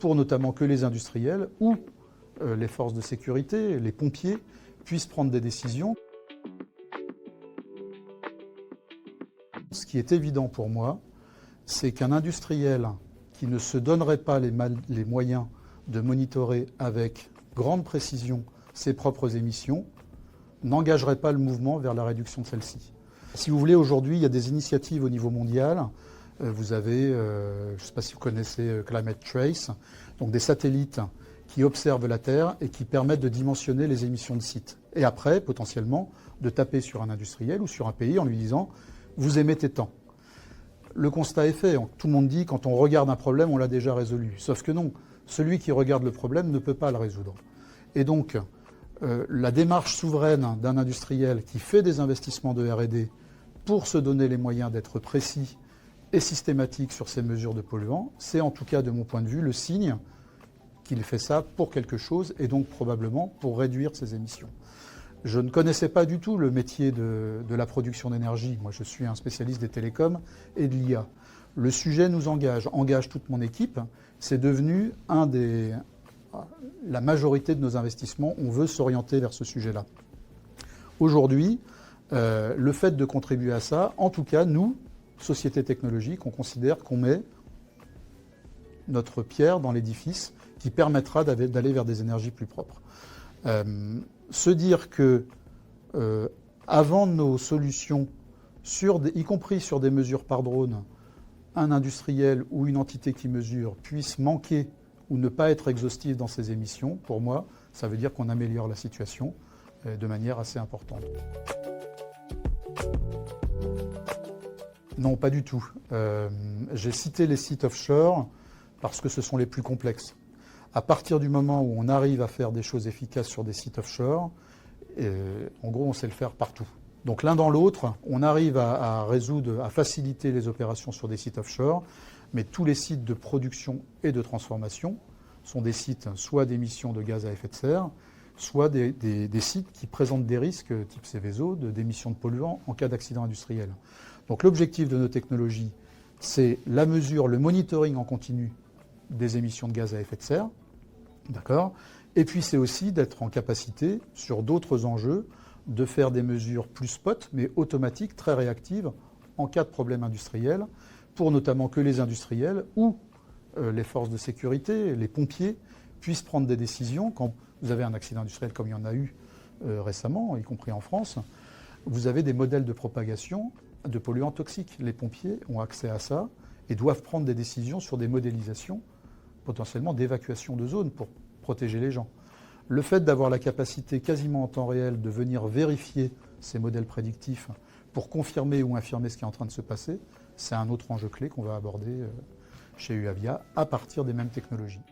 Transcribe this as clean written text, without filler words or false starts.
pour notamment que les industriels ou les forces de sécurité, les pompiers, puissent prendre des décisions. Ce qui est évident pour moi, c'est qu'un industriel qui ne se donnerait pas les moyens de monitorer avec grande précision ses propres émissions n'engagerait pas le mouvement vers la réduction de celles-ci. Si vous voulez, aujourd'hui, il y a des initiatives au niveau mondial. Vous avez, je ne sais pas si vous connaissez Climate Trace, donc des satellites qui observent la Terre et qui permettent de dimensionner les émissions de sites. Et après, potentiellement, de taper sur un industriel ou sur un pays en lui disant « vous émettez tant ». Le constat est fait. Tout le monde dit quand on regarde un problème, on l'a déjà résolu. Sauf que non, celui qui regarde le problème ne peut pas le résoudre. Et donc, la démarche souveraine d'un industriel qui fait des investissements de R&D pour se donner les moyens d'être précis et systématique sur ces mesures de polluants, c'est en tout cas, de mon point de vue, le signe qu'il fait ça pour quelque chose et donc probablement pour réduire ses émissions. Je ne connaissais pas du tout le métier de la production d'énergie. Moi, je suis un spécialiste des télécoms et de l'IA. Le sujet nous engage toute mon équipe. C'est devenu la majorité de nos investissements. On veut s'orienter vers ce sujet-là. Aujourd'hui, le fait de contribuer à ça, en tout cas, nous, société technologique, on considère qu'on met notre pierre dans l'édifice qui permettra d'aller vers des énergies plus propres. Se dire que, avant nos solutions, y compris sur des mesures par drone, un industriel ou une entité qui mesure puisse manquer ou ne pas être exhaustif dans ses émissions, pour moi, ça veut dire qu'on améliore la situation de manière assez importante. Non, pas du tout. J'ai cité les sites offshore parce que ce sont les plus complexes. À partir du moment où on arrive à faire des choses efficaces sur des sites offshore, en gros, on sait le faire partout. Donc l'un dans l'autre, on arrive à faciliter les opérations sur des sites offshore, mais tous les sites de production et de transformation sont des sites soit d'émissions de gaz à effet de serre, soit des sites qui présentent des risques type Seveso d'émissions de polluants en cas d'accident industriel. Donc l'objectif de nos technologies, c'est la mesure, le monitoring en continu des émissions de gaz à effet de serre, d'accord ? Et puis c'est aussi d'être en capacité, sur d'autres enjeux, de faire des mesures plus spot, mais automatiques, très réactives, en cas de problème industriel, pour notamment que les industriels ou les forces de sécurité, les pompiers, puissent prendre des décisions. Quand vous avez un accident industriel comme il y en a eu récemment, y compris en France, vous avez des modèles de propagation de polluants toxiques. Les pompiers ont accès à ça et doivent prendre des décisions sur des modélisations, potentiellement d'évacuation de zones pour protéger les gens. Le fait d'avoir la capacité quasiment en temps réel de venir vérifier ces modèles prédictifs pour confirmer ou infirmer ce qui est en train de se passer, c'est un autre enjeu clé qu'on va aborder chez UAVIA à partir des mêmes technologies.